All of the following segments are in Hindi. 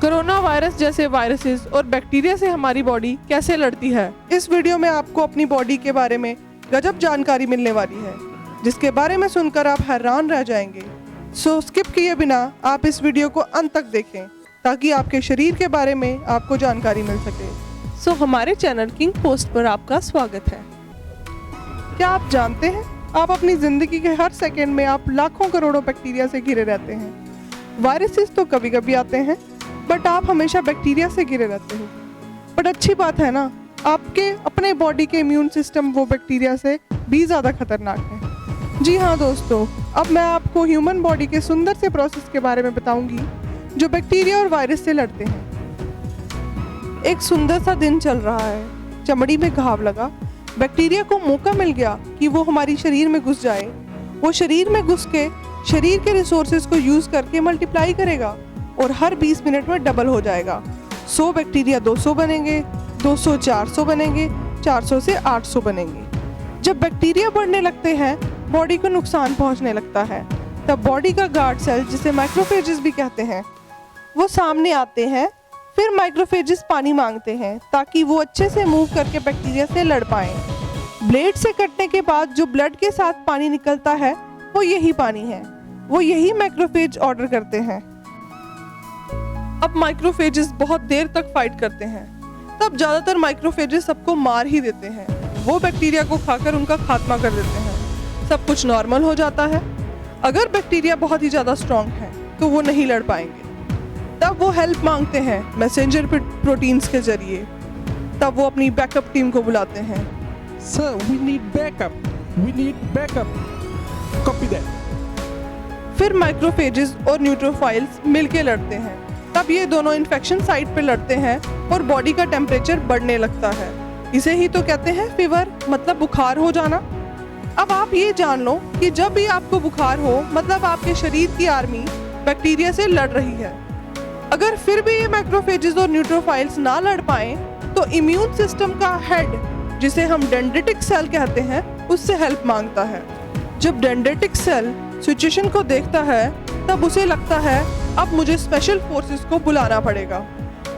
कोरोना वायरस जैसे वायरसेस और बैक्टीरिया से हमारी बॉडी कैसे लड़ती है। इस वीडियो में आपको अपनी बॉडी के बारे में गजब जानकारी मिलने वाली है, जिसके बारे में सुनकर आप हैरान रह जाएंगे। सो स्किप किए बिना आप इस वीडियो को अंत तक देखें ताकि आपके शरीर के बारे में आपको जानकारी मिल सके। सो हमारे चैनल किंग पोस्ट पर आपका स्वागत है। क्या आप जानते हैं आप अपनी जिंदगी के हर सेकंड में आप लाखों करोड़ों बैक्टीरिया से घिरे रहते हैं। वायरसेस तो कभी कभी आते हैं, बट आप हमेशा बैक्टीरिया से घिरे रहते हो। बट अच्छी बात है ना, आपके अपने बॉडी के इम्यून सिस्टम वो बैक्टीरिया से भी ज़्यादा खतरनाक है। जी हाँ दोस्तों, अब मैं आपको ह्यूमन बॉडी के सुंदर से प्रोसेस के बारे में बताऊंगी जो बैक्टीरिया और वायरस से लड़ते हैं। एक सुंदर सा दिन चल रहा है, चमड़ी में घाव लगा, बैक्टीरिया को मौका मिल गया कि वो हमारी शरीर में घुस जाए। वो शरीर में घुस के शरीर के रिसोर्सेज को यूज़ करके मल्टीप्लाई करेगा और हर 20 मिनट में डबल हो जाएगा। 100 बैक्टीरिया 200 बनेंगे, 200 400 बनेंगे, 400 से 800 बनेंगे। जब बैक्टीरिया बढ़ने लगते हैं, बॉडी को नुकसान पहुंचने लगता है। तब बॉडी का गार्ड सेल, जिसे माइक्रोफेजेस भी कहते हैं, वो सामने आते हैं। फिर माइक्रोफेजेस पानी मांगते हैं ताकि वो अच्छे से मूव करके बैक्टीरिया से लड़ पाएं। ब्लेड से कटने के बाद जो ब्लड के साथ पानी निकलता है वो यही पानी है, वो यही माइक्रोफेज ऑर्डर करते हैं। अब माइक्रोफेजेस बहुत देर तक फाइट करते हैं, तब ज़्यादातर माइक्रोफेजेस सबको मार ही देते हैं। वो बैक्टीरिया को खाकर उनका खात्मा कर देते हैं। सब कुछ नॉर्मल हो जाता है। अगर बैक्टीरिया बहुत ही ज़्यादा स्ट्रॉन्ग है तो वो नहीं लड़ पाएंगे। तब वो हेल्प मांगते हैं मैसेंजर प्रोटीन्स के जरिए। तब वो अपनी बैकअप टीम को बुलाते हैं। Sir, we need backup. We need backup. Copy that. फिर माइक्रोफेजेस और न्यूट्रोफाइल्स मिलके लड़ते हैं। तब ये दोनों इन्फेक्शन साइट पे लड़ते हैं और बॉडी का टेम्परेचर बढ़ने लगता है। इसे ही तो कहते हैं फीवर, मतलब बुखार हो जाना। अब आप ये जान लो कि जब भी आपको बुखार हो, मतलब आपके शरीर की आर्मी बैक्टीरिया से लड़ रही है। अगर फिर भी ये माइक्रोफेजेस और न्यूट्रोफाइल्स ना लड़ पाएं, तो इम्यून सिस्टम का हेड, जिसे हम डेंड्रिटिक सेल कहते हैं, उससे हेल्प मांगता है। जब डेंड्रिटिक सेल सिचुएशन को देखता है, तब उसे लगता है अब मुझे स्पेशल फोर्सेस को बुलाना पड़ेगा।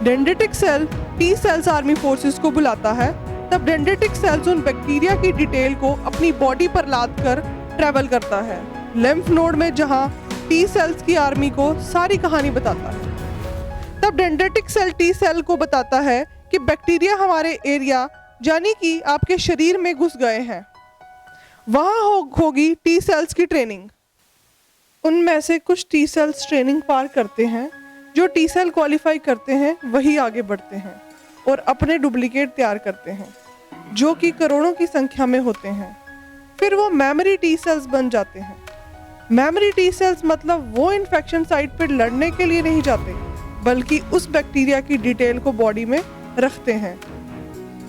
Dendritic cell T cells army forces को बुलाता है। तब डेंड्रिटिक सेल्स उन बैक्टीरिया की डिटेल को अपनी बॉडी पर लाद कर ट्रैवल करता है लिम्फ नोड में, जहां टी सेल्स की आर्मी को सारी कहानी बताता है। तब डेंड्रिटिक सेल टी सेल को बताता है कि बैक्टीरिया हमारे एरिया, यानी कि आपके शरीर में घुस गए हैं। वहाँ होगी टी सेल्स की ट्रेनिंग। उनमें से कुछ टी सेल्स ट्रेनिंग पार करते हैं। जो टी सेल क्वालिफाई करते हैं वही आगे बढ़ते हैं और अपने डुप्लीकेट तैयार करते हैं, जो कि करोड़ों की संख्या में होते हैं। फिर वो मेमोरी टी सेल्स बन जाते हैं। मेमोरी टी सेल्स मतलब वो इन्फेक्शन साइट पर लड़ने के लिए नहीं जाते, बल्कि उस बैक्टीरिया की डिटेल को बॉडी में रखते हैं।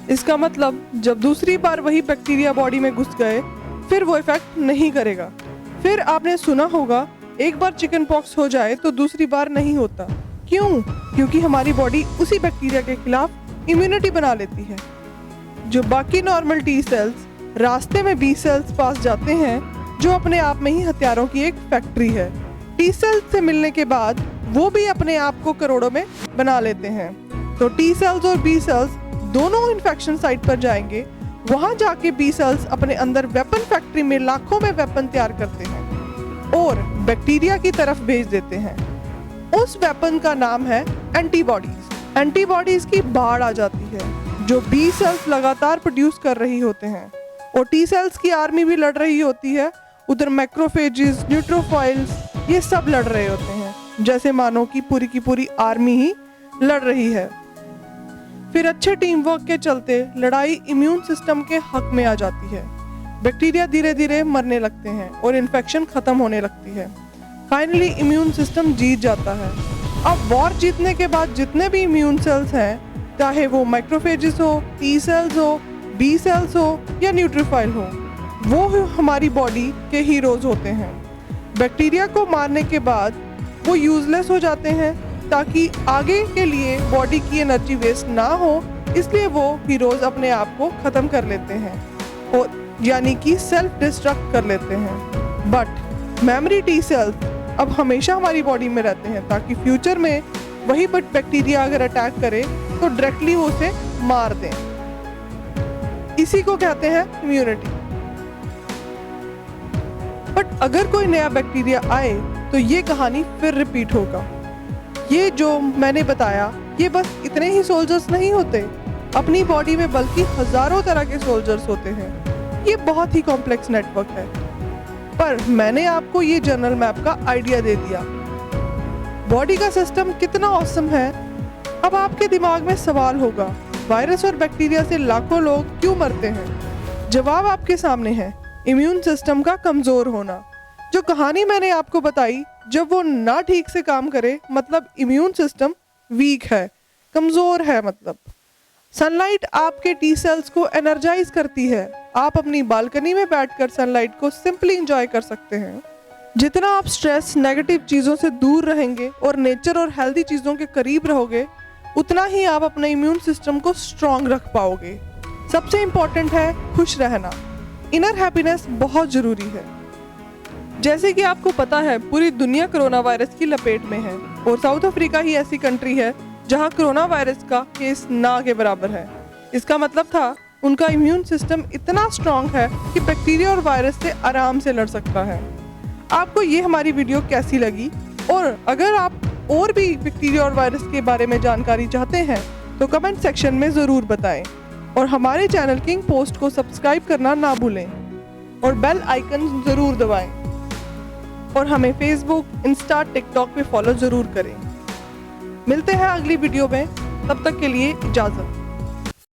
इसका मतलब जब दूसरी बार वही बैक्टीरिया बॉडी में घुस गए, फिर वो इफेक्ट नहीं करेगा। फिर आपने सुना होगा, एक बार चिकन पॉक्स हो जाए तो दूसरी बार नहीं होता। क्यों? क्योंकि हमारी बॉडी उसी बैक्टीरिया के खिलाफ इम्यूनिटी बना लेती है। जो बाकी नॉर्मल टी सेल्स रास्ते में बी सेल्स पास जाते हैं, जो अपने आप में ही हथियारों की एक फैक्ट्री है। टी सेल्स से मिलने के बाद वो भी अपने आप को करोड़ों में बना लेते हैं। तो टी सेल्स और बी सेल्स दोनों इन्फेक्शन साइट पर जाएंगे। वहां जाके बी सेल्स अपने अंदर वेपन फैक्ट्री में लाखों में वेपन तैयार करते हैं और बैक्टीरिया की तरफ भेज देते हैं। उस वेपन का नाम है एंटीबॉडीज। एंटीबॉडीज की बाढ़ आ जाती है, जो बी सेल्स लगातार प्रोड्यूस कर रही होते हैं और टी सेल्स की आर्मी भी लड़ रही होती है। उधर माइक्रोफेजेस, न्यूट्रोफाइल्स, ये सब लड़ रहे होते हैं, जैसे मानो कि पूरी की पूरी आर्मी ही लड़ रही है। फिर अच्छे टीम वर्क के चलते लड़ाई इम्यून सिस्टम के हक में आ जाती है। बैक्टीरिया धीरे धीरे मरने लगते हैं और इन्फेक्शन खत्म होने लगती है। फाइनली इम्यून सिस्टम जीत जाता है। अब वॉर जीतने के बाद जितने भी इम्यून सेल्स हैं, चाहे वो माइक्रोफेजेस हो, टी सेल्स हो, बी सेल्स हो या न्यूट्रोफाइल हो, वो हमारी बॉडी के हीरोज होते हैं। बैक्टीरिया को मारने के बाद वो यूजलेस हो जाते हैं, ताकि आगे के लिए बॉडी की एनर्जी वेस्ट ना हो, इसलिए वो हीरोज अपने आप को ख़त्म कर लेते हैं और यानी कि सेल्फ डिस्ट्रक्ट कर लेते हैं। बट मेमोरी टी सेल्स अब हमेशा हमारी बॉडी में रहते हैं, ताकि फ्यूचर में वही बैक्टीरिया अगर अटैक करे तो डायरेक्टली वो उसे मार दें। इसी को कहते हैं इम्यूनिटी। बट अगर कोई नया बैक्टीरिया आए तो ये कहानी फिर रिपीट होगा। ये जो मैंने बताया ये बस इतने ही सोल्जर्स नहीं होते, अपनी बॉडी में बल्कि हजारों तरह के सोल्जर्स होते हैं। ये बहुत ही कॉम्प्लेक्स नेटवर्क है, पर मैंने आपको ये जनरल मैप का आइडिया दे दिया। बॉडी का सिस्टम कितना ऑसम है। अब आपके दिमाग में सवाल होगा, वायरस और बैक्टीरिया से लाखों लोग क्यों मरते हैं? जवाब आपके सामने है, इम्यून सिस्टम का कमजोर होना। जो कहानी मैंने आपको बताई, जब वो ना ठीक से काम करे मतलब इम्यून सिस्टम वीक है, कमजोर है। मतलब सनलाइट आपके टी सेल्स को एनर्जाइज करती है। आप अपनी बालकनी में बैठकर सनलाइट को सिंपली एंजॉय कर सकते हैं। जितना आप स्ट्रेस, नेगेटिव चीज़ों से दूर रहेंगे और नेचर और हेल्दी चीज़ों के करीब रहोगे, उतना ही आप अपने इम्यून सिस्टम को स्ट्रॉन्ग रख पाओगे। सबसे इम्पोर्टेंट है खुश रहना। इनर हैप्पीनेस बहुत ज़रूरी है। जैसे कि आपको पता है, पूरी दुनिया कोरोना वायरस की लपेट में है और साउथ अफ्रीका ही ऐसी कंट्री है जहां कोरोना वायरस का केस ना के बराबर है। इसका मतलब था उनका इम्यून सिस्टम इतना स्ट्रांग है कि बैक्टीरिया और वायरस से आराम से लड़ सकता है। आपको ये हमारी वीडियो कैसी लगी? और अगर आप और भी बैक्टीरिया और वायरस के बारे में जानकारी चाहते हैं तो कमेंट सेक्शन में ज़रूर बताएं और हमारे चैनल किंग पोस्ट को सब्सक्राइब करना ना भूलें और बेल आइकन ज़रूर दबाएं और हमें फेसबुक, इंस्टा, टिकटॉक पे फॉलो ज़रूर करें। मिलते हैं अगली वीडियो में, तब तक के लिए इजाज़त।